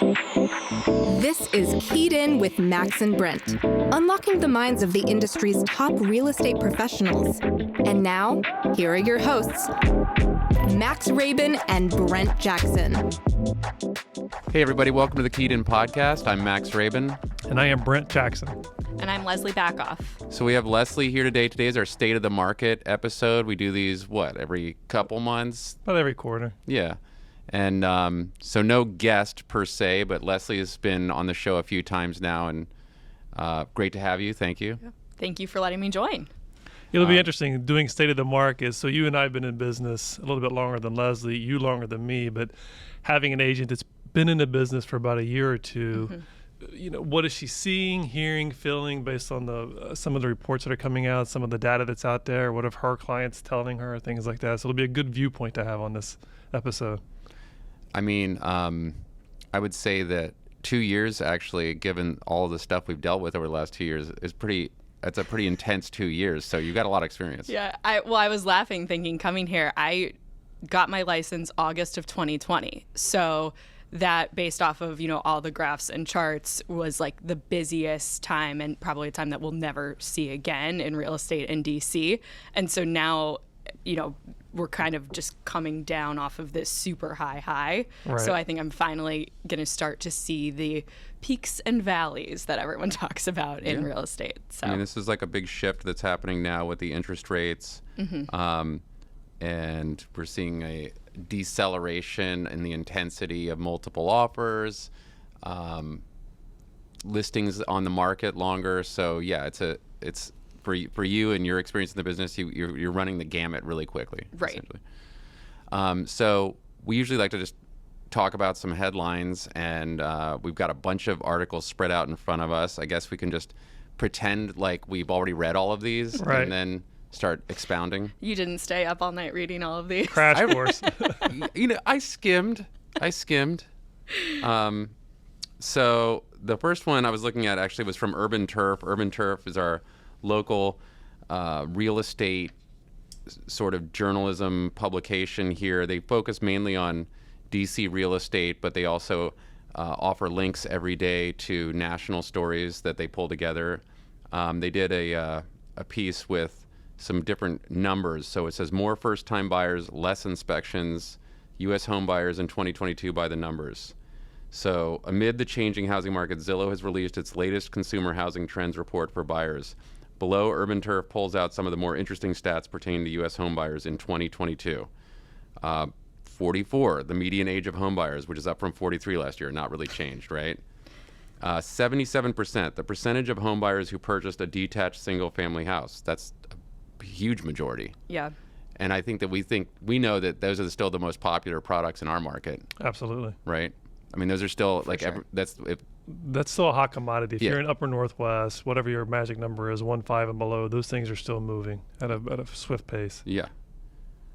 This is Keyed In with Max and Brent, unlocking the minds of the industry's top real estate professionals. And now, here are your hosts, Max Rabin and Brent Jackson. Hey everybody, welcome to the Keyed In podcast. I'm Max Rabin. And I am Brent Jackson. And I'm Leslie Backoff. So we have Leslie here today. Today is our State of the Market episode. We do these, every couple months? About every quarter. Yeah. And so no guest per se, but Leslie has been on the show a few times now, and great to have you. Thank you. Yeah. Thank you for letting me join. It'll be interesting doing State of the Market. So you and I have been in business a little bit longer than Leslie, you longer than me, but having an agent that's been in the business for about a year or two, what is she seeing, hearing, feeling based on the some of the reports that are coming out, some of the data that's out there, what are her clients telling her, things like that. So it'll be a good viewpoint to have on this episode. I mean, I would say that 2 years, actually, given all of the stuff we've dealt with over the last 2 years, it's a pretty intense 2 years. So you've got a lot of experience. Yeah, I was laughing thinking coming here, I got my license August of 2020. So that, based off of, all the graphs and charts, was like the busiest time and probably a time that we'll never see again in real estate in DC. And so now, we're kind of just coming down off of this super high. Right. So I think I'm finally going to start to see the peaks and valleys that everyone talks about in real estate. So I mean, this is like a big shift that's happening now with the interest rates. And we're seeing a deceleration in the intensity of multiple offers, listings on the market longer. So yeah, it's for you and your experience in the business, you're running the gamut really quickly. Right. So we usually like to just talk about some headlines, and we've got a bunch of articles spread out in front of us. I guess we can just pretend like we've already read all of these, right, and then start expounding. You didn't stay up all night reading all of these? Crash course. I skimmed. So the first one I was looking at actually was from Urban Turf. Urban Turf is our local real estate sort of journalism publication here. They focus mainly on DC real estate, but they also offer links every day to national stories that they pull together. They did a piece with some different numbers. So it says more first-time buyers, less inspections, U.S. home buyers in 2022 by the numbers. So amid the changing housing market, Zillow has released its latest consumer housing trends report for buyers. Below, Urban Turf pulls out some of the more interesting stats pertaining to U.S. home buyers in 2022. 44, the median age of home buyers, which is up from 43 last year, not really changed, right? 77%, the percentage of home buyers who purchased a detached single-family house. That's a huge majority. Yeah. And I think that we know that those are still the most popular products in our market. Absolutely. Right? I mean, those are still that's still a hot commodity. If you're in Upper Northwest, whatever your magic number is, 1.5 and below, those things are still moving at a swift pace. Yeah.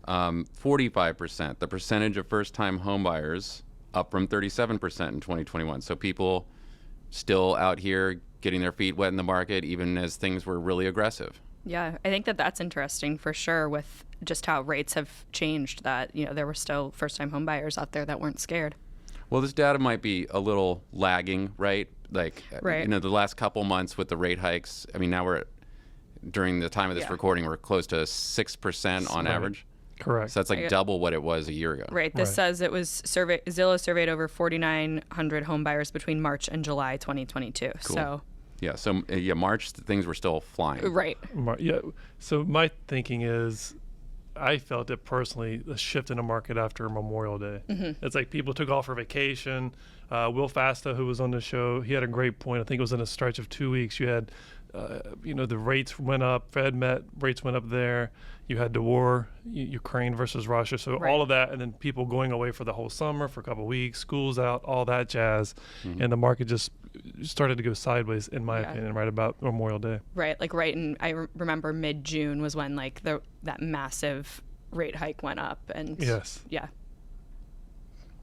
45%, the percentage of first-time home buyers, up from 37% in 2021. So people still out here getting their feet wet in the market, even as things were really aggressive. Yeah, I think that's interesting for sure, with just how rates have changed, that, there were still first-time home buyers out there that weren't scared. Well, this data might be a little lagging, right? Right. The last couple months with the rate hikes, I mean, now during the time of this recording, we're close to 6% on average. Correct. So that's like double what it was a year ago. Right. This says it was Zillow surveyed over 4,900 home buyers between March and July 2022. Cool. So. Yeah, March, things were still flying. Right. Yeah. So my thinking is, I felt it personally, a shift in the market after Memorial Day. It's like people took off for vacation. Will Fasta, who was on the show, he had a great point. I think it was in a stretch of 2 weeks. You had, the rates went up. Fed met, rates went up there. You had the war, Ukraine versus Russia. So all of that, and then people going away for the whole summer for a couple of weeks, schools out, all that jazz. And the market just started to go sideways, in my opinion, right about Memorial Day. Right. I remember mid-June was when that massive rate hike went up. And yes. Yeah.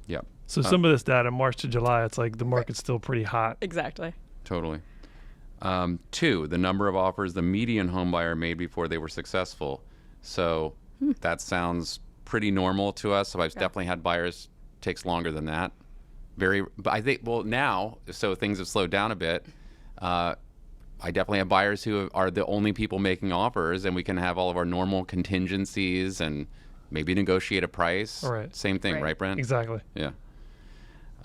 Yeah. So some of this data, March to July, it's like the market's still pretty hot. Exactly. Totally. 2, the number of offers the median home buyer made before they were successful. So that sounds pretty normal to us. So I've definitely had buyers, takes longer than that. But I think, well, now, so things have slowed down a bit. I definitely have buyers who are the only people making offers, and we can have all of our normal contingencies and maybe negotiate a price. All right. Same thing, right, Brent? Exactly. Yeah.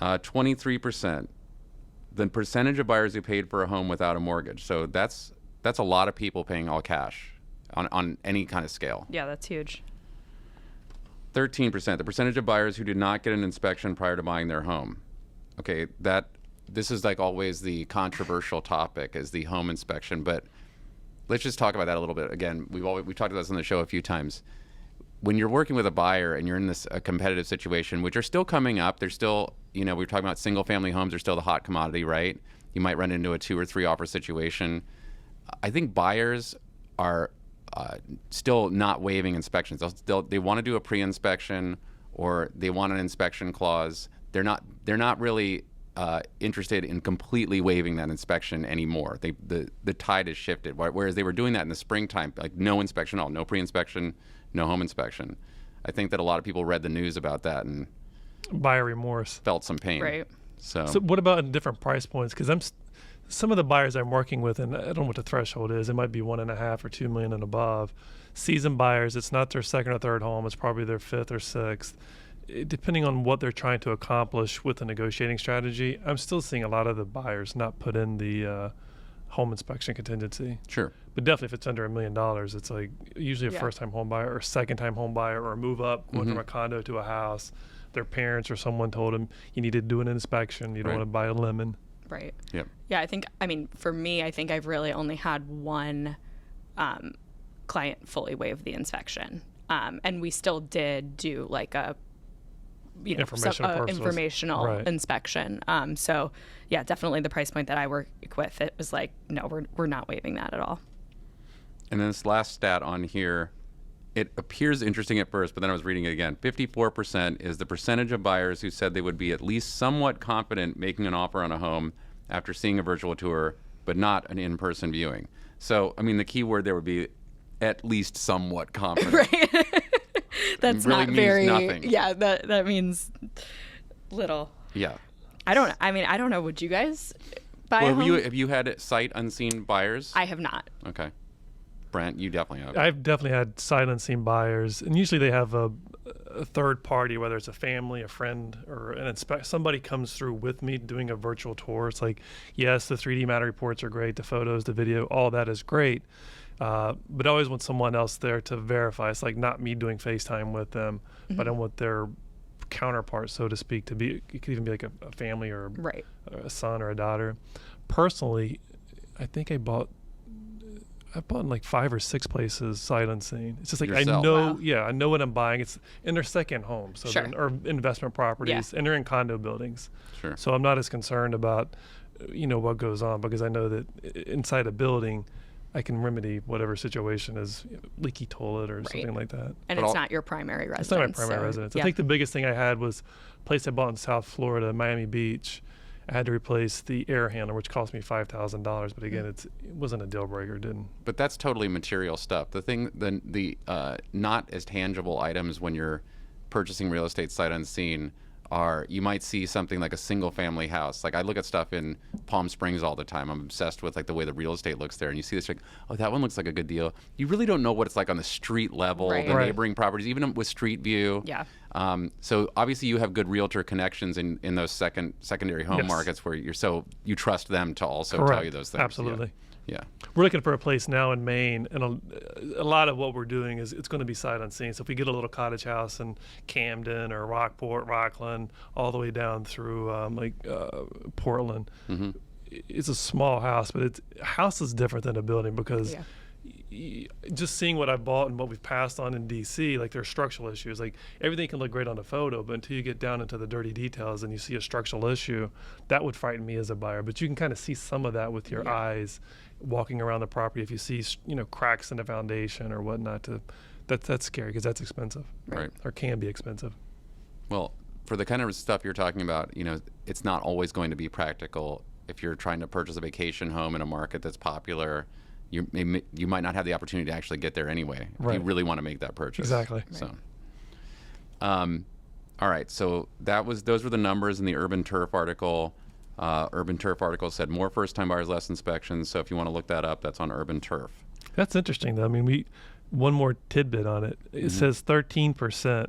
23%. The percentage of buyers who paid for a home without a mortgage. So that's a lot of people paying all cash on any kind of scale. Yeah, that's huge. 13%, the percentage of buyers who did not get an inspection prior to buying their home. Okay, this is like always the controversial topic is the home inspection, but let's just talk about that a little bit. Again, we've talked about this on the show a few times. When you're working with a buyer and you're in a competitive situation, which are still coming up, there's still, we're talking about single family homes are still the hot commodity, right? You might run into a 2 or 3 offer situation. I think buyers are still not waiving inspections. They want to do a pre-inspection or they want an inspection clause. They're not really interested in completely waiving that inspection anymore. The tide has shifted. Whereas they were doing that in the springtime, like no inspection at all, no pre-inspection, no home inspection. I think that a lot of people read the news about that and buyer remorse, felt some pain. Right. So what about in different price points? Because some of the buyers I'm working with, and I don't know what the threshold is. It might be 1.5 or 2 million and above. Seasoned buyers, it's not their second or third home. It's probably their 5th or 6th. Depending on what they're trying to accomplish with the negotiating strategy, I'm still seeing a lot of the buyers not put in the home inspection contingency. Sure. But definitely if it's under $1 million, it's like usually a first-time home buyer or second-time home buyer or a move up, going from a condo to a house. Their parents or someone told them you need to do an inspection. You don't want to buy a lemon. Right. Yep. Yeah, for me, I think I've really only had one client fully waive the inspection. And we still did do like a informational inspection. So yeah, definitely the price point that I work with, it was like, no, we're not waiving that at all. And then this last stat on here, it appears interesting at first, but then I was reading it again. 54% is the percentage of buyers who said they would be at least somewhat confident making an offer on a home after seeing a virtual tour, but not an in-person viewing. So, the key word there would be at least somewhat confident. Right. That's really not very, nothing. Yeah, that means little. Yeah. I don't know. Would you guys buy a home? Have you had sight unseen buyers? I have not. Okay. Brent, you definitely have. I've definitely had sight unseen buyers, and usually they have a third party, whether it's a family, a friend, or somebody comes through with me doing a virtual tour. It's like, yes, the 3D matter reports are great, the photos, the video, all that is great, but I always want someone else there to verify. It's like not me doing FaceTime with them, but I want their counterpart, so to speak, to be. It could even be like a family or a son or a daughter. Personally, I think I bought in like 5 or 6 places sight unseen. It's just like Yourself. I know, I know what I'm buying. It's in their second home, so or investment properties, and they're in condo buildings. Sure. So I'm not as concerned about, what goes on, because I know that inside a building, I can remedy whatever situation is, leaky toilet or something like that. And it's not your primary residence. It's not my primary residence. I think the biggest thing I had was a place I bought in South Florida, Miami Beach. I had to replace the air handler, which cost me $5,000. But again, it wasn't a deal breaker. But that's totally material stuff. The thing, the not as tangible items when you're purchasing real estate sight unseen are, you might see something like a single family house. Like I look at stuff in Palm Springs all the time. I'm obsessed with like the way the real estate looks there. And you see this like, oh, that one looks like a good deal. You really don't know what it's like on the street level, the neighboring properties, even with Street View. Yeah. So obviously you have good realtor connections in those secondary home markets where you trust them to also tell you those things. Absolutely. Yeah. We're looking for a place now in Maine, and a lot of what we're doing is it's going to be sight unseen. So if we get a little cottage house in Camden or Rockport, Rockland, all the way down through Portland, it's a small house, but a house is different than a building because just seeing what I bought and what we've passed on in DC, like there's structural issues. Like everything can look great on a photo, but until you get down into the dirty details and you see a structural issue, that would frighten me as a buyer. But you can kind of see some of that with your eyes walking around the property. If you see, cracks in the foundation or whatnot, that's scary because that's expensive, right? Or can be expensive. Well, for the kind of stuff you're talking about, it's not always going to be practical. If you're trying to purchase a vacation home in a market that's popular, you might not have the opportunity to actually get there anyway if you really want to make that purchase. Exactly. So, All right, so those were the numbers in the Urban Turf article. Urban Turf article said more first-time buyers, less inspections. So if you want to look that up, that's on Urban Turf. That's interesting, though. I mean, one more tidbit on it. It says 13%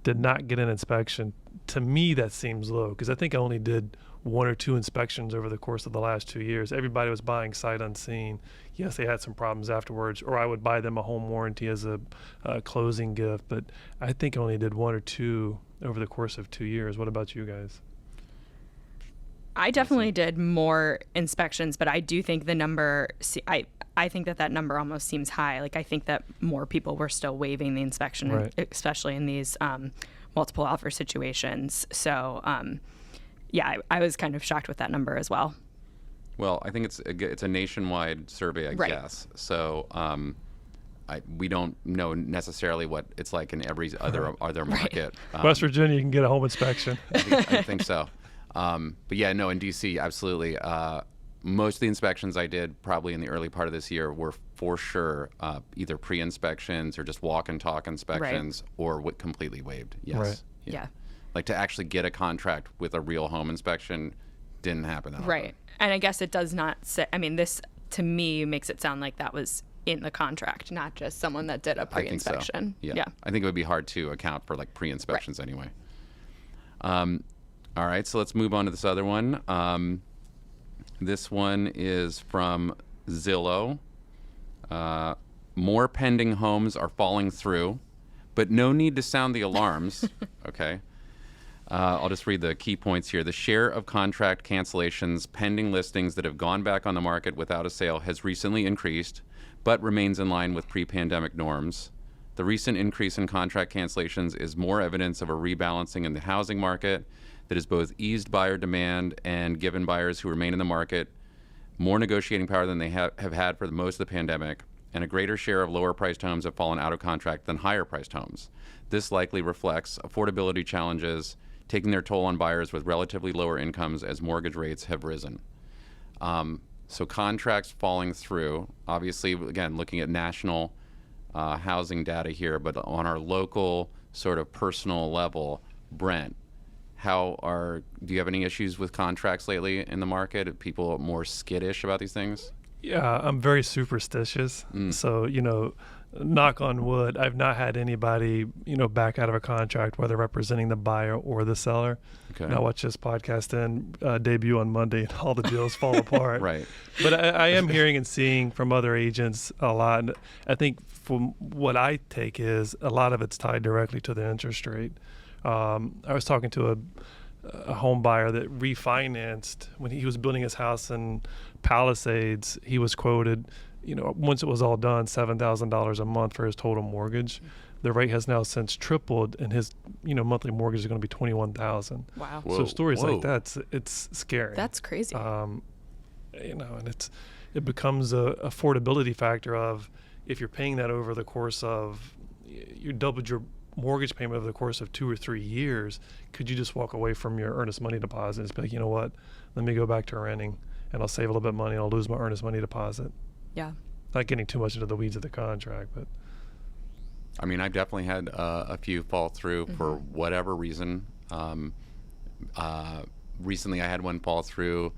did not get an inspection. To me, that seems low because I think I only did 1 or 2 inspections over the course of the last 2 years. Everybody was buying sight unseen. Yes, they had some problems afterwards, or I would buy them a home warranty as a closing gift. But I think I only did 1 or 2 over the course of 2 years. What about you guys? I definitely did more inspections, but I do think the number, I think that number almost seems high. Like, I think that more people were still waiving the inspection, right, especially in these multiple offer situations. So, yeah, I was kind of shocked with that number as well. Well, I think it's a nationwide survey, I right, guess. So we don't know necessarily what it's like in every other market. Right. West Virginia, you can get a home inspection. I think so. But yeah, no, in DC, absolutely. Most of the inspections I did probably in the early part of this year were for sure either pre-inspections or just walk and talk inspections, right, or completely waived. Yes. Right. Yeah. Like to actually get a contract with a real home inspection didn't happen that often. Right. And I guess it does not say, I mean, this to me makes it sound like that was in the contract, not just someone that did a pre-inspection. I think so. Yeah. I think it would be hard to account for like pre-inspections, right, anyway. All right, so let's move on to this other one. This one is from Zillow. More pending homes are falling through, but no need to sound the alarms. Okay. I'll just read the key points here. The share of contract cancellations pending listings that have gone back on the market without a sale has recently increased, but remains in line with pre-pandemic norms. The recent increase in contract cancellations is more evidence of a rebalancing in the housing market that has both eased buyer demand and given buyers who remain in the market more negotiating power than they have had for most of the pandemic, and a greater share of lower-priced homes have fallen out of contract than higher-priced homes. This likely reflects affordability challenges taking their toll on buyers with relatively lower incomes as mortgage rates have risen. So contracts falling through, obviously, again, looking at national housing data here, but on our local sort of personal level, Brent, do you have any issues with contracts lately in the market? Are people more skittish about these things? Yeah, I'm very superstitious. So, knock on wood, I've not had anybody, back out of a contract, whether representing the buyer or the seller. Okay. Now watch this podcast debut on Monday and all the deals fall apart. Right. But I am hearing and seeing from other agents a lot. And I think from what I take is a lot of it's tied directly to the interest rate. I was talking to a home buyer that refinanced when he was building his house in Palisades. He was quoted, once it was all done, $7,000 a month for his total mortgage. The rate has now since tripled, and his monthly mortgage is going to be $21,000. Wow! So stories like that, it's scary. That's crazy. And it becomes a affordability factor of if you're paying that over the course of you doubled your mortgage payment over the course of 2 or 3 years, could you just walk away from your earnest money deposit and just be like, you know what, let me go back to renting and I'll save a little bit of money and I'll lose my earnest money deposit. Yeah. Not getting too much into the weeds of the contract, but. I mean, I've definitely had a few fall through for whatever reason. Recently I had one fall through.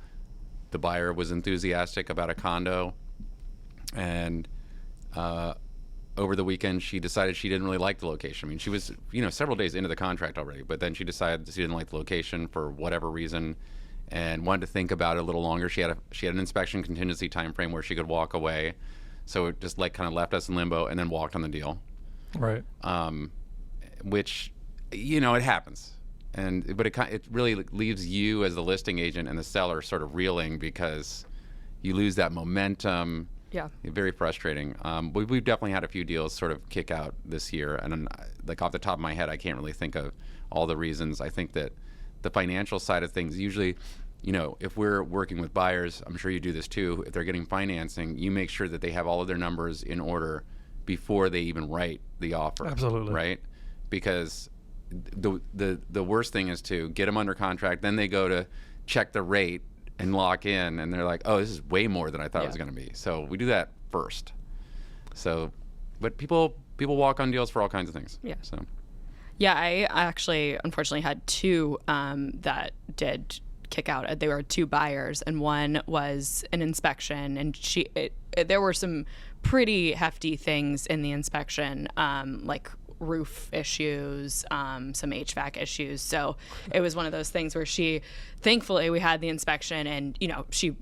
The buyer was enthusiastic about a condo, and over the weekend, she decided she didn't really like the location. I mean, she was, several days into the contract already, but then she decided she didn't like the location for whatever reason and wanted to think about it a little longer. She had an inspection contingency time frame where she could walk away. So it just kind of left us in limbo and then walked on the deal. Right. Which, it happens. But it really leaves you as the listing agent and the seller sort of reeling because you lose that momentum. Yeah. Very frustrating. We've definitely had a few deals sort of kick out this year. And off the top of my head, I can't really think of all the reasons. I think that the financial side of things, usually, if we're working with buyers, I'm sure you do this too, if they're getting financing, you make sure that they have all of their numbers in order before they even write the offer. Absolutely. Right? Because the worst thing is to get them under contract, then they go to check the rate and lock in, and they're like, oh, this is way more than I thought it was going to be. So we do that first. So, but people walk on deals for all kinds of things. Yeah. So. Yeah, I actually unfortunately had two that did kick out. They were two buyers, and one was an inspection, and there were some pretty hefty things in the inspection, like roof issues, some HVAC issues. So it was one of those things where thankfully we had the inspection, and she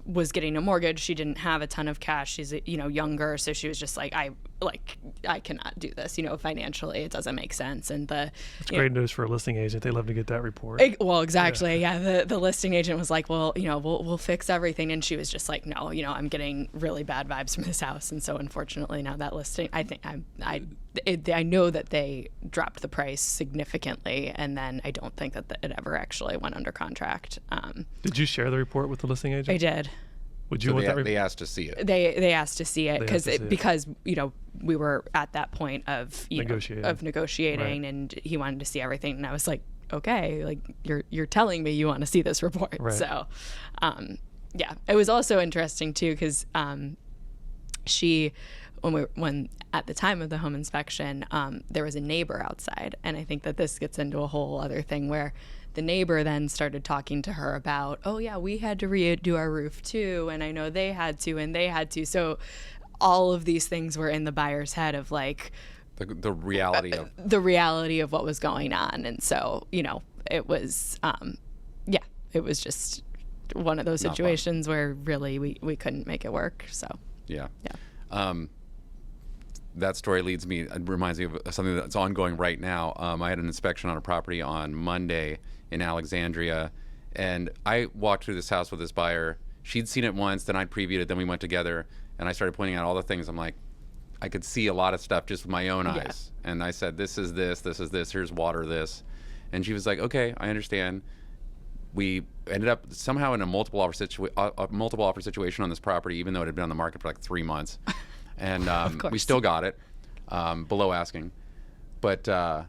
was getting a mortgage. She didn't have a ton of cash. She's younger, so she was just like, I cannot do this. Financially, it doesn't make sense. And it's great news for a listing agent. They love to get that report. Well, exactly. Yeah. The listing agent was like, well, we'll fix everything, and she was just like, no, I'm getting really bad vibes from this house, and so unfortunately now that listing, I think I know that they dropped the price significantly, and then I don't think that it ever actually went under contract. Did you share the report with the listing agent? I did. Would you want that report? They asked to see it. They asked to see it because we were at that point of negotiating, right. and he wanted to see everything, and I was like, okay, like you're telling me you want to see this report, right. So yeah, it was also interesting too because when at the time of the home inspection, there was a neighbor outside, and I think that this gets into a whole other thing where the neighbor then started talking to her about, oh yeah, we had to redo our roof too, and I know they had to, and they had to. So all of these things were in the buyer's head of like the reality of what was going on, and so it was it was just one of those situations where really we couldn't make it work. So yeah. That story reminds me of something that's ongoing right now. I had an inspection on a property on Monday in Alexandria, and I walked through this house with this buyer. She'd seen it once, then I'd previewed it, then we went together, and I started pointing out all the things. I'm like, I could see a lot of stuff just with my own eyes. And I said, this is this, here's water, this. And she was like, okay, I understand. We ended up somehow in a multiple offer situation on this property, even though it had been on the market for like 3 months. And we still got it below asking. But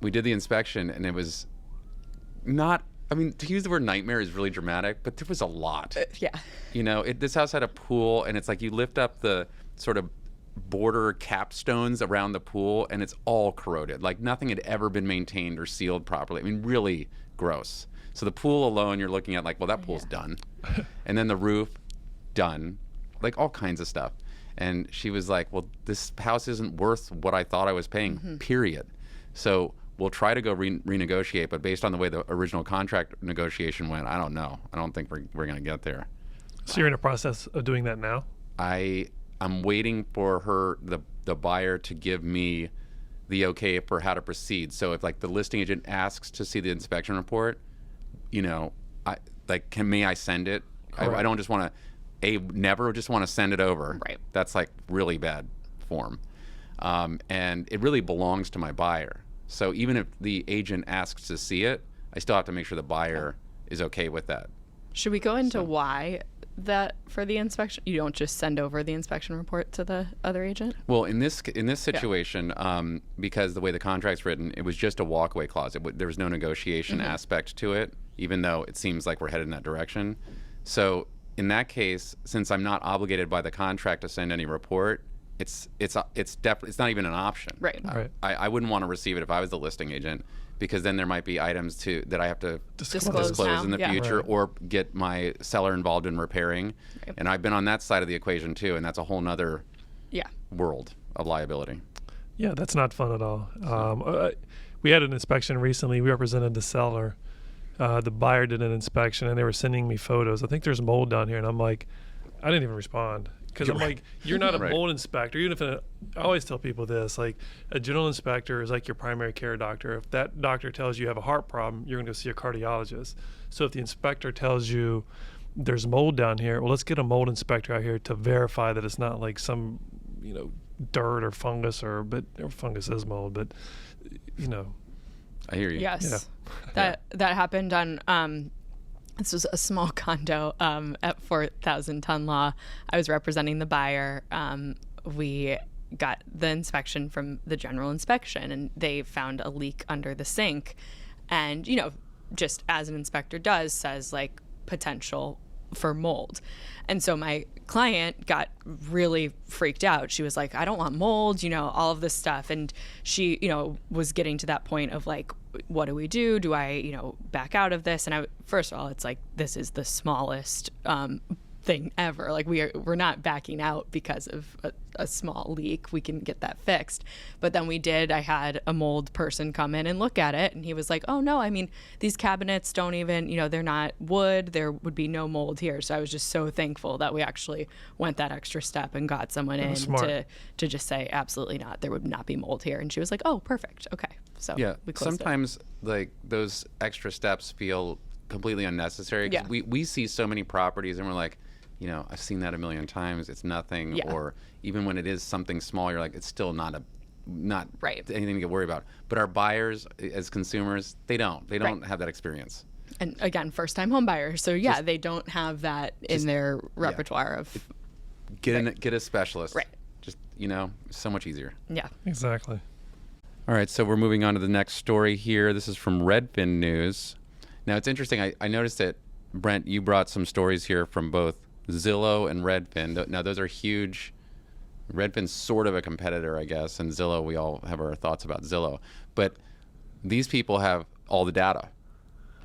we did the inspection, and it was not, to use the word nightmare is really dramatic, but there was a lot. This house had a pool, and it's like you lift up the sort of border capstones around the pool, and it's all corroded. Like nothing had ever been maintained or sealed properly. Really gross. So the pool alone, you're looking at like, well, that pool's done. And then the roof, done. Like all kinds of stuff. And she was like, well, this house isn't worth what I thought I was paying, period. So we'll try to go renegotiate, but based on the way the original contract negotiation went, I don't know. I don't think we're going to get there. So you're in a process of doing that now? I'm waiting for the buyer to give me the okay for how to proceed. So if like the listing agent asks to see the inspection report, may I send it? I don't just want to, never just want to send it over. Right. That's like really bad form. And it really belongs to my buyer. So even if the agent asks to see it, I still have to make sure the buyer is okay with that. Should we go into why that for the inspection you don't just send over the inspection report to the other agent? Well, in this situation, because the way the contract's written, it was just a walkaway clause. There was no negotiation aspect to it, even though it seems like we're headed in that direction. So in that case, since I'm not obligated by the contract to send any report, it's not even an option. Right. I wouldn't want to receive it if I was the listing agent, because then there might be items that I have to disclose in the future, or get my seller involved in repairing. Right. And I've been on that side of the equation too, and that's a whole nother world of liability. Yeah, that's not fun at all. We had an inspection recently. We represented the seller. The buyer did an inspection, and they were sending me photos. I think there's mold down here, and I'm like, I didn't even respond. Because I'm like, you're not a mold inspector. Even if I always tell people this, like a general inspector is like your primary care doctor. If that doctor tells you have a heart problem, you're going to go see a cardiologist. So if the inspector tells you there's mold down here, well, let's get a mold inspector out here to verify that it's not like some, dirt or fungus or fungus is mold, but I hear you. Yes, that happened on. This was a small condo at 4,000 Ton Law. I was representing the buyer. We got the inspection from the general inspection, and they found a leak under the sink. And, just as an inspector does, says like potential for mold. And so my client got really freaked out. She was like, I don't want mold, all of this stuff. And she, was getting to that point of like, what do we do? Do I, back out of this? And first of all, it's like, this is the smallest thing ever. Like we're not backing out because of a small leak. We can get that fixed. But then I had a mold person come in and look at it, and he was like, oh no, I mean, these cabinets don't even, they're not wood. There would be no mold here. So I was just so thankful that we actually went that extra step and got someone in to just say, absolutely not. There would not be mold here. And she was like, oh, perfect. Okay. So yeah, we closed sometimes like those extra steps feel completely unnecessary. 'Cause we see so many properties and we're like, I've seen that a million times. It's nothing. Yeah. Or even when it is something small, you're like, it's still not anything to get worried about. But our buyers, as consumers, they don't have that experience. And again, first-time home buyers. So they don't have that in their repertoire of get a specialist. Right. Just so much easier. Yeah. Exactly. All right, so we're moving on to the next story here. This is from Redfin News. Now it's interesting. I noticed that Brent, you brought some stories here from both Zillow and Redfin. Now those are huge. Redfin's sort of a competitor, I guess, and Zillow, we all have our thoughts about Zillow. But these people have all the data,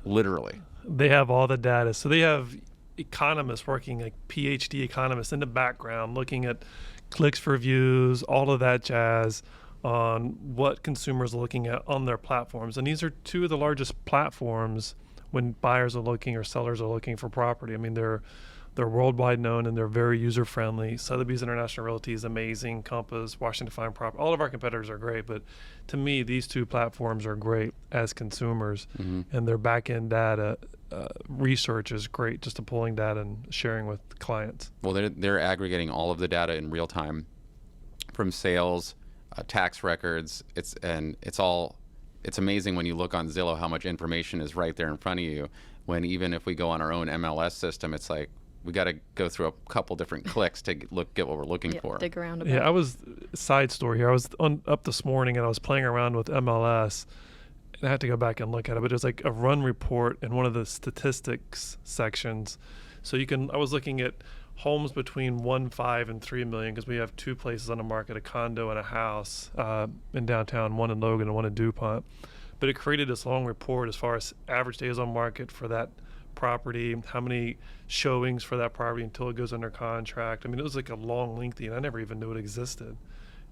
literally. They have all the data. So they have economists working, like PhD economists in the background, looking at clicks for views, all of that jazz on what consumers are looking at on their platforms. And these are two of the largest platforms when buyers are looking or sellers are looking for property. I mean, they're worldwide known and they're very user friendly. Sotheby's International Realty is amazing. Compass, Washington Fine Property, all of our competitors are great. But to me, these two platforms are great as consumers, and their back end data research is great, just to pulling data and sharing with clients. Well, they're aggregating all of the data in real time, from sales, tax records. It's amazing when you look on Zillow how much information is right there in front of you. When even if we go on our own MLS system, it's like, we got to go through a couple different clicks to get what we're looking for. Dig around a bit. Yeah, side story here. I was up this morning and I was playing around with MLS, and I had to go back and look at it. But it was like a run report in one of the statistics sections. So I was looking at homes between 1.5 and 3 million, because we have two places on the market, a condo and a house in downtown, one in Logan and one in DuPont. But it created this long report as far as average days on market for that property, how many showings for that property until it goes under contract. I mean, it was like a long, lengthy, and I never even knew it existed.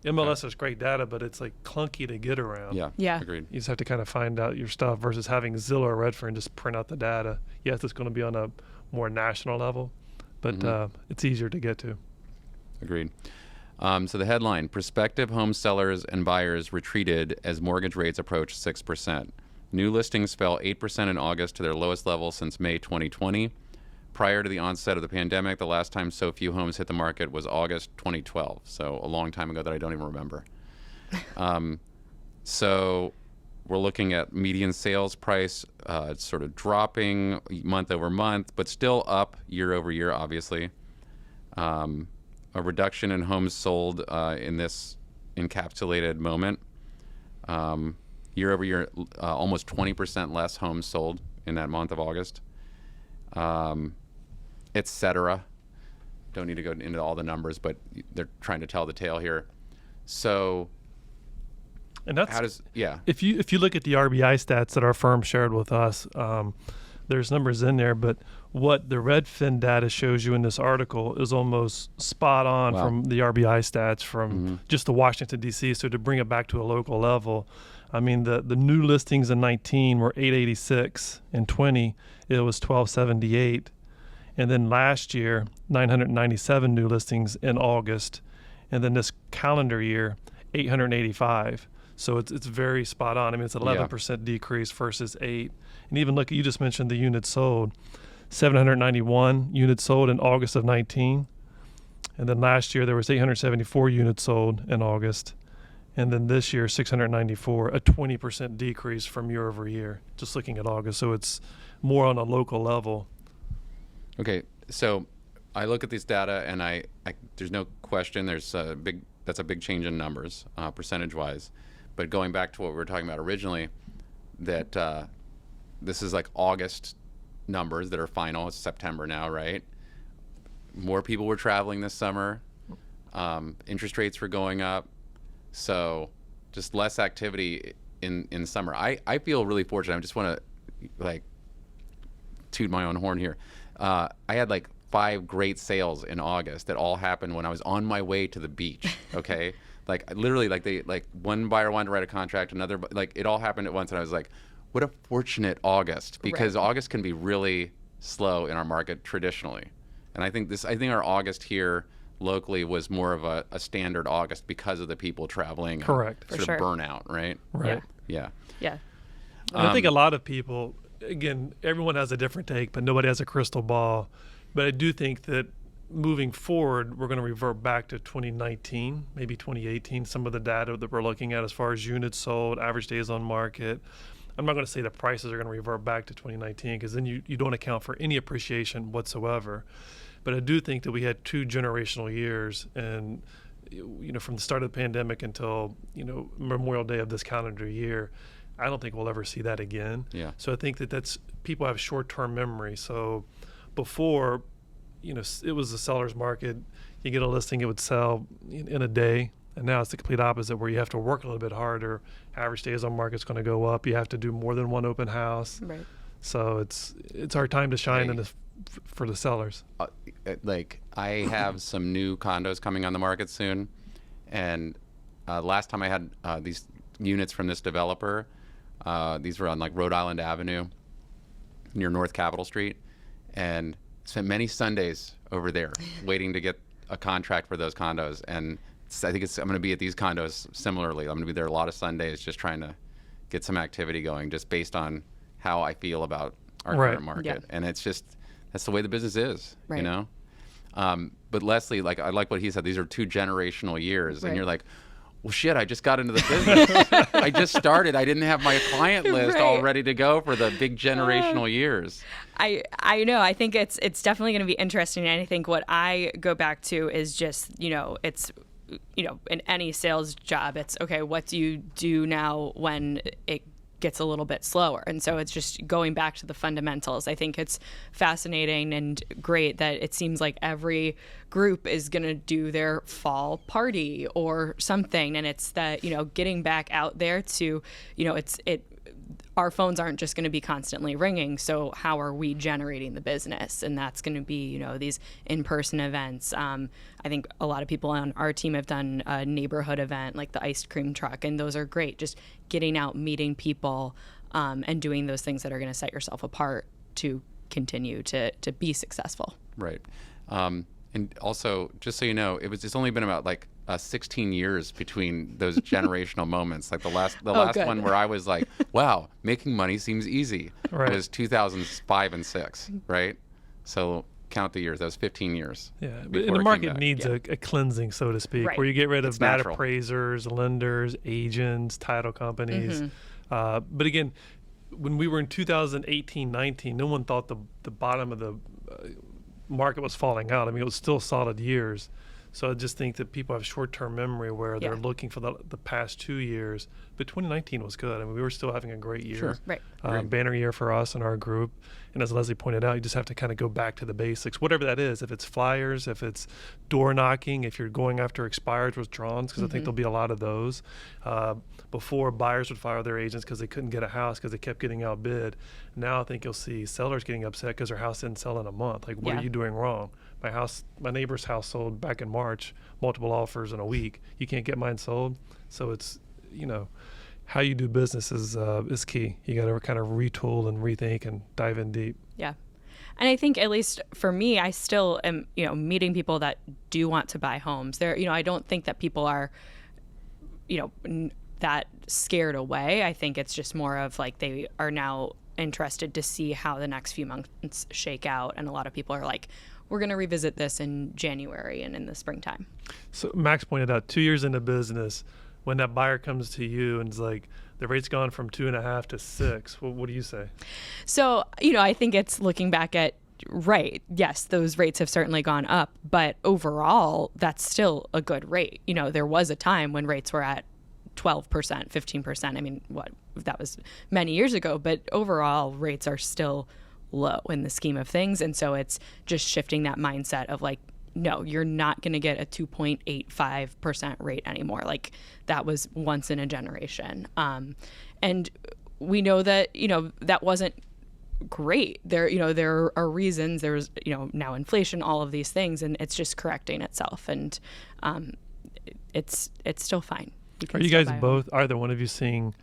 MLS has great data, but it's like clunky to get around. Yeah. Agreed. You just have to kind of find out your stuff versus having Zillow or Redfin just print out the data. Yes, it's going to be on a more national level, but it's easier to get to. Agreed. So the headline: prospective home sellers and buyers retreated as mortgage rates approached 6%. New listings fell 8% in August to their lowest level since May 2020. Prior to the onset of the pandemic, the last time so few homes hit the market was August 2012, so a long time ago that I don't even remember. So we're looking at median sales price sort of dropping month over month, but still up year over year, obviously. A reduction in homes sold in this encapsulated moment. Year over year, almost 20% less homes sold in that month of August, et cetera. Don't need to go into all the numbers, but they're trying to tell the tale here. So, and that's how does if you look at the RBI stats that our firm shared with us, there's numbers in there, but what the Redfin data shows you in this article is almost spot on from the RBI stats from just the Washington D.C. So to bring it back to a local level, I mean, the new listings in 19 were 886. In 20, it was 1278. And then last year, 997 new listings in August. And then this calendar year, 885. So it's very spot on. I mean, it's 11% decrease versus 8. And even look, you just mentioned the units sold. 791 units sold in August of 19. And then last year, there was 874 units sold in August. And then this year, 694, a 20% decrease from year over year, just looking at August. So it's more on a local level. Okay, so I look at these data, and I there's no question that's a big change in numbers, percentage-wise. But going back to what we were talking about originally, that this is like August numbers that are final. It's September now, right? More people were traveling this summer. Interest rates were going up. So just less activity in summer. I feel really fortunate. I just want to like toot my own horn here. I had like 5 great sales in August that all happened when I was on my way to the beach. Okay. Like literally like one buyer wanted to write a contract, another, like it all happened at once. And I was like, what a fortunate August, because August can be really slow in our market traditionally. And I think our August here locally was more of a standard August because of the people traveling. Correct. Sort of burnout, right? Right. Yeah. Yeah. And I think a lot of people, again, everyone has a different take, but nobody has a crystal ball. But I do think that moving forward, we're going to revert back to 2019, maybe 2018, some of the data that we're looking at as far as units sold, average days on market. I'm not going to say the prices are going to revert back to 2019 because then you don't account for any appreciation whatsoever. But I do think that we had 2 generational years, and from the start of the pandemic until Memorial Day of this calendar year, I don't think we'll ever see that again. Yeah. So I think that's people have short-term memory. So before, it was a seller's market. You get a listing, it would sell in a day. And now it's the complete opposite, where you have to work a little bit harder. Average days on market's going to go up. You have to do more than one open house. Right. So it's our time to shine for the sellers. Like I have some new condos coming on the market soon, and last time I had these units from this developer. These were on like Rhode Island Avenue, near North Capitol Street, and spent many Sundays over there waiting to get a contract for those condos. And I think I'm going to be at these condos similarly. I'm going to be there a lot of Sundays just trying to get some activity going, just based on how I feel about our current market. Yeah. And it's just, that's the way the business is, Right. But Leslie, like I like what he said, these are 2 generational years. Right. And you're like, well, shit, I just got into the business. I just started. I didn't have my client list all Right. ready to go for the big generational years. I know. I think it's definitely going to be interesting. And I think what I go back to is just, it's, in any sales job, it's okay, what do you do now when it gets a little bit slower? And so it's just going back to the fundamentals. I think it's fascinating and great that it seems like every group is going to do their fall party or something. And it's that, getting back out there to, our phones aren't just going to be constantly ringing. So how are we generating the business? And that's going to be, these in-person events. I think a lot of people on our team have done a neighborhood event like the ice cream truck, and those are great. Just getting out, meeting people, and doing those things that are going to set yourself apart to continue to be successful. Right. And also, just so you know, it's only been about like 16 years between those generational moments. Like the last good. one where I was like, wow, making money seems easy. Right. Was 2005 and 6, right? So count the years. That was 15 years. Yeah, but before the it came market back. needs a cleansing, so to speak, Right. where you get rid of It's bad natural. appraisers, lenders, agents, title companies. But again, when we were in 2018-19, no one thought the bottom of the market was falling out. I mean, it was still solid years. So I just think that people have short-term memory where they're looking for the past 2 years. But 2019 was good. I mean, we were still having a great year. Sure. Right. Banner year for us and our group. And as Leslie pointed out, you just have to kind of go back to the basics, whatever that is. If it's flyers, if it's door knocking, if you're going after expireds, withdrawals, because I think there'll be a lot of those. Before, buyers would fire their agents because they couldn't get a house because they kept getting outbid. Now I think you'll see sellers getting upset because their house didn't sell in a month. Like, what are you doing wrong? My neighbor's house sold back in March, multiple offers in a week. You can't get mine sold. So it's, how you do business is key. You got to kind of retool and rethink and dive in deep. Yeah. And I think, at least for me, I still am, meeting people that do want to buy homes. I don't think that people are, that scared away. I think it's just more of like they are now interested to see how the next few months shake out. And a lot of people are like, we're going to revisit this in January and in the springtime. So Max pointed out 2 years into business, when that buyer comes to you and is like, the rate's gone from 2.5 to 6, what do you say? So, I think it's looking back at, right, yes, those rates have certainly gone up, but overall, that's still a good rate. There was a time when rates were at 12%, 15%. I mean, that was many years ago, but overall rates are still low in the scheme of things. And so it's just shifting that mindset of like, no, you're not going to get a 2.85% rate anymore. Like that was once in a generation. And we know that, that wasn't great. There are reasons. There's, now inflation, all of these things, and it's just correcting itself. And it's still fine. Are you guys both, either one of you, seeing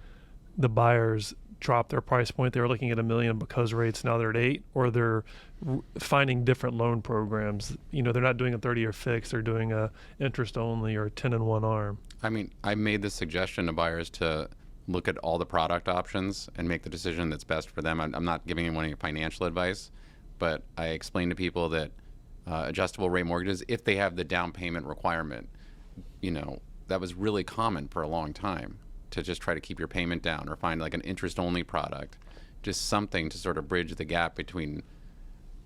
the buyers drop their price point? They were looking at $1 million because rates now they're at 8, or they're finding different loan programs. They're not doing a 30-year fix. They're doing a interest only or 10-in-1 arm. I mean, I made the suggestion to buyers to look at all the product options and make the decision that's best for them. I'm not giving anyone any financial advice, but I explained to people that adjustable rate mortgages, if they have the down payment requirement, that was really common for a long time, to just try to keep your payment down or find like an interest only product, just something to sort of bridge the gap between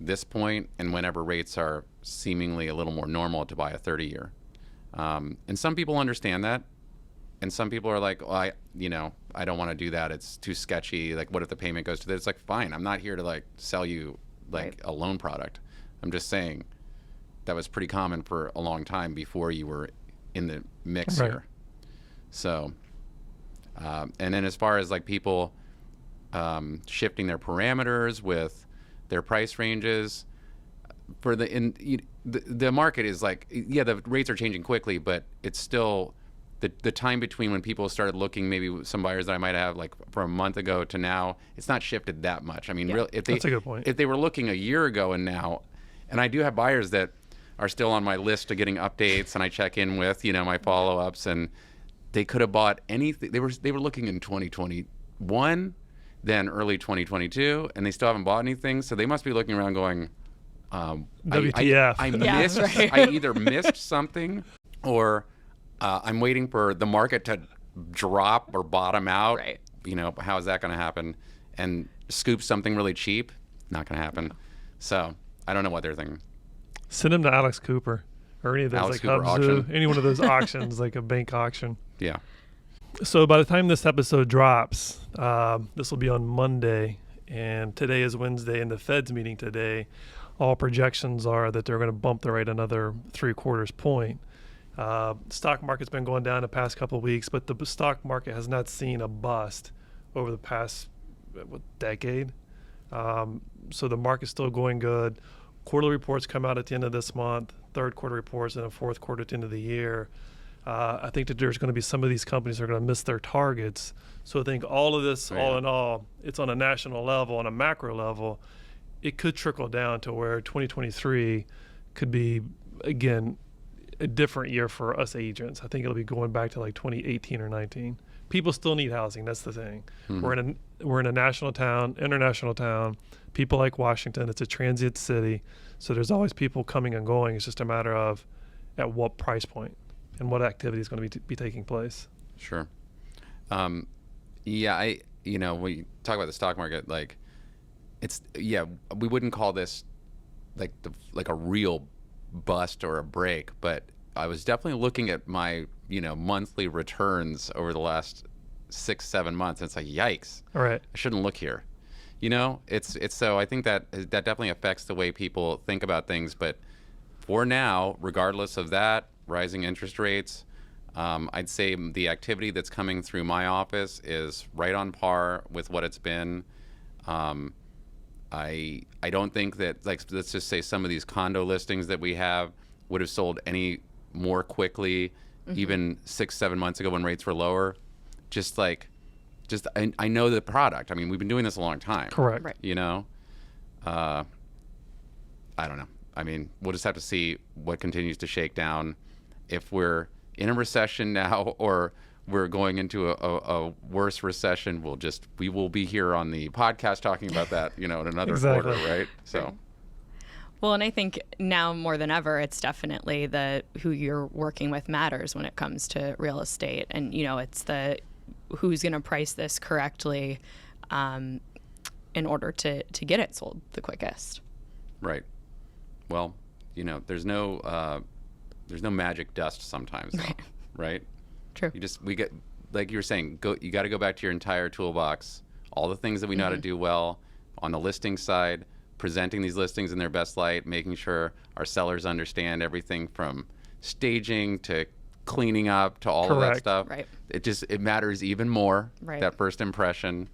this point and whenever rates are seemingly a little more normal to buy a 30-year. And some people understand that. And some people are like, well, I don't want to do that. It's too sketchy. Like, what if the payment goes to this? It's like, fine. I'm not here to like sell you like a loan product. I'm just saying that was pretty common for a long time before you were in the mix here. So, and then as far as like people shifting their parameters with their price ranges, for the market is like, the rates are changing quickly, but it's still the time between when people started looking, maybe some buyers that I might have like from a month ago to now, it's not shifted that much. I mean, that's a good point. If they were looking a year ago and now, and I do have buyers that are still on my list of getting updates, and I check in with, my follow-ups, and they could have bought anything. They were looking in 2021, then early 2022, and they still haven't bought anything. So they must be looking around going, WTF. I missed. Right. I either missed something, or I'm waiting for the market to drop or bottom out. Right. How is that going to happen? And scoop something really cheap? Not going to happen. So I don't know what they're thinking. Send them to Alex Cooper or any of those Alex like Cooper Hubzu, auction. any one of those auctions, like a bank auction. Yeah. So by the time this episode drops, this will be on Monday, and today is Wednesday, and the Fed's meeting today. All projections are that they're going to bump the rate another 3/4 point. Stock market's been going down the past couple of weeks, but the stock market has not seen a bust over the past decade. So the market's still going good. Quarterly reports come out at the end of this month, third quarter reports, and a fourth quarter at the end of the year. I think that there's going to be some of these companies that are going to miss their targets. So I think all of this, all in all, it's on a national level, on a macro level, it could trickle down to where 2023 could be, again, a different year for us agents. I think it'll be going back to like 2018 or 19. People still need housing. That's the thing. Mm-hmm. We're in a national town, international town. People like Washington. It's a transient city, so there's always people coming and going. It's just a matter of at what price point and what activity is going to be taking place. Sure. When you talk about the stock market, like we wouldn't call this like a real bust or a break, but I was definitely looking at my monthly returns over the last 6-7 months, and it's like, yikes. All right. I shouldn't look here. It's so I think that definitely affects the way people think about things. But for now, regardless of that, rising interest rates, I'd say the activity that's coming through my office is right on par with what it's been. I don't think that, like, let's just say some of these condo listings that we have would have sold any more quickly, even 6-7 months ago when rates were lower. I know the product. I mean, we've been doing this a long time. Correct. Right. I don't know. I mean, we'll just have to see what continues to shake down. If we're in a recession now, or we're going into a worse recession, we will be here on the podcast talking about that, in another Exactly. quarter, right? So. Well, and I think now more than ever, it's definitely who you're working with matters when it comes to real estate. And, it's who's going to price this correctly in order to get it sold the quickest. Right. Well, there's no magic dust sometimes, though, right? True. We get, like you were saying, you got to go back to your entire toolbox, all the things that we know how to do well on the listing side, presenting these listings in their best light, making sure our sellers understand everything from staging to cleaning up to all of that stuff. Right. It matters even more, Right. that first impression.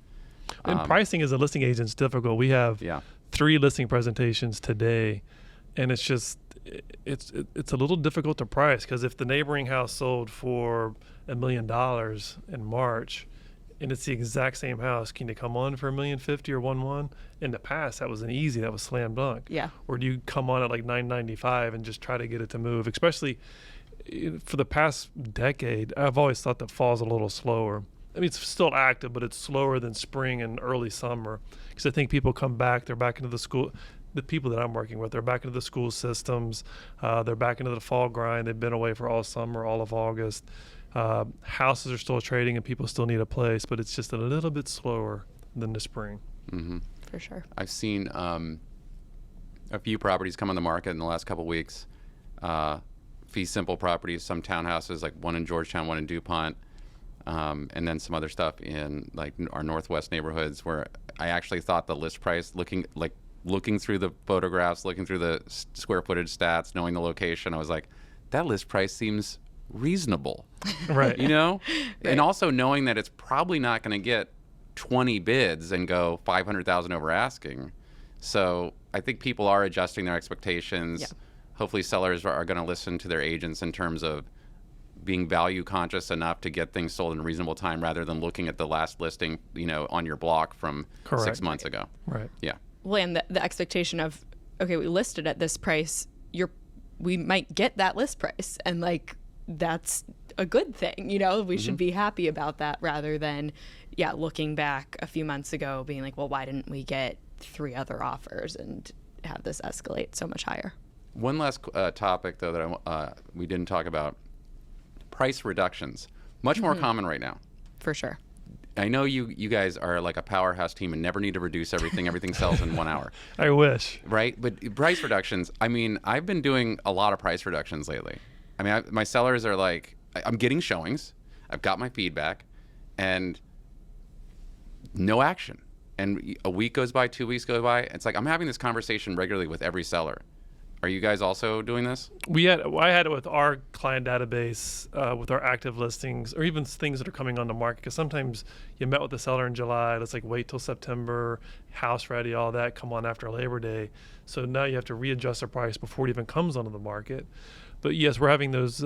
And pricing as a listing agent is difficult. We have 3 listing presentations today, and it's just it's a little difficult to price, because if the neighboring house sold for $1 million in March, and it's the exact same house, can you come on for $1.05 million or 1.1? In the past, that was that was slam dunk. Yeah. Or do you come on at like $9.95 and just try to get it to move? Especially for the past decade, I've always thought that fall's a little slower. I mean, it's still active, but it's slower than spring and early summer, because I think people come back. They're back into the school. The people that I'm working with, they're back into the school systems. They're back into the fall grind. They've been away for all summer, all of August. Houses are still trading, and people still need a place, but it's just a little bit slower than the spring. Mm-hmm. For sure. I've seen a few properties come on the market in the last couple weeks. Fee simple properties, some townhouses, like one in Georgetown, one in DuPont. And then some other stuff in like our northwest neighborhoods, where I actually thought the list price, looking through the photographs, looking through the square footage stats, knowing the location, I was like, that list price seems reasonable. Right. You know? Right. And also knowing that it's probably not going to get 20 bids and go 500,000 over asking. So I think people are adjusting their expectations. Yeah. Hopefully sellers are going to listen to their agents in terms of being value conscious enough to get things sold in a reasonable time, rather than looking at the last listing, on your block from 6 months ago. Right. Yeah. Well, and the expectation of, okay, we listed at this price, we might get that list price, and like that's a good thing, we should be happy about that, rather than looking back a few months ago being like, well, why didn't we get 3 other offers and have this escalate so much higher? One last topic though that we didn't talk about: price reductions. Much more common right now. For sure. I know you guys are like a powerhouse team and never need to reduce everything. Everything sells in 1 hour. I wish. Right? But price reductions, I mean, I've been doing a lot of price reductions lately. I mean, my sellers are like, I'm getting showings, I've got my feedback, and no action. And a week goes by, 2 weeks go by. It's like I'm having this conversation regularly with every seller. Are you guys also doing this? I had it with our client database, with our active listings, or even things that are coming on the market. Because sometimes you met with the seller in July, let's like wait till September, house ready, all that, come on after Labor Day. So now you have to readjust the price before it even comes onto the market. But yes, we're having those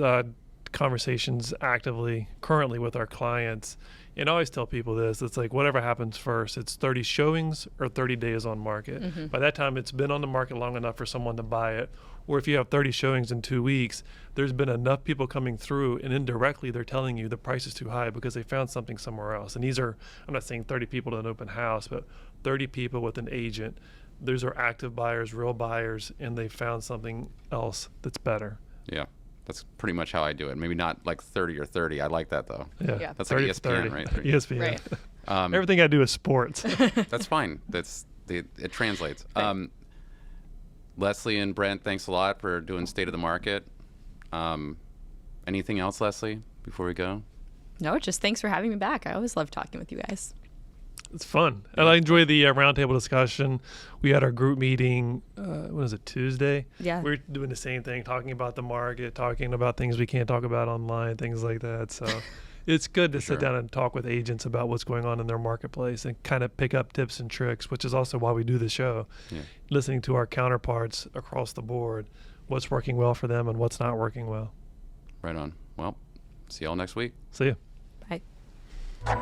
conversations actively currently with our clients. And I always tell people this: it's like whatever happens first, it's 30 showings or 30 days on market. Mm-hmm. By that time, it's been on the market long enough for someone to buy it. Or if you have 30 showings in 2 weeks, there's been enough people coming through, and indirectly they're telling you the price is too high because they found something somewhere else. And these are, I'm not saying 30 people to an open house, but 30 people with an agent. Those are active buyers, real buyers, and they found something else that's better. Yeah. That's pretty much how I do it. Maybe not like 30 or 30. I like that though. Yeah. That's like ESPN, 30. right? ESPN. Right. Everything I do is sports. That's fine. It translates. Right. Leslie and Brent, thanks a lot for doing State of the Market. Anything else, Leslie, before we go? No, just thanks for having me back. I always love talking with you guys. It's fun. And I enjoy the roundtable discussion. We had our group meeting, when was it, Tuesday? Yeah. We're doing the same thing, talking about the market, talking about things we can't talk about online, things like that. So it's good to sit down and talk with agents about what's going on in their marketplace and kind of pick up tips and tricks, which is also why we do the show. Yeah. Listening to our counterparts across the board, what's working well for them and what's not working well. Right on. Well, see y'all next week. See you. Bye.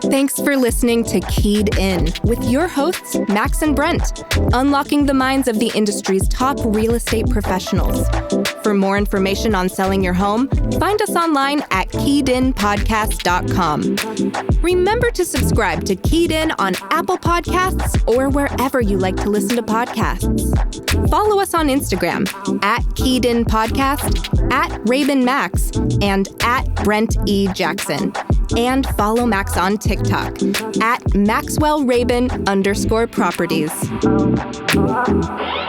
Thanks for listening to Keyed In with your hosts, Max and Brent, unlocking the minds of the industry's top real estate professionals. For more information on selling your home, find us online at KeyedInPodcast.com. Remember to subscribe to Keyed In on Apple Podcasts or wherever you like to listen to podcasts. Follow us on Instagram at Keyed In Podcast, at Rabin Max, and at Brent E. Jackson. And follow Max on TikTok at MaxwellRabin_properties.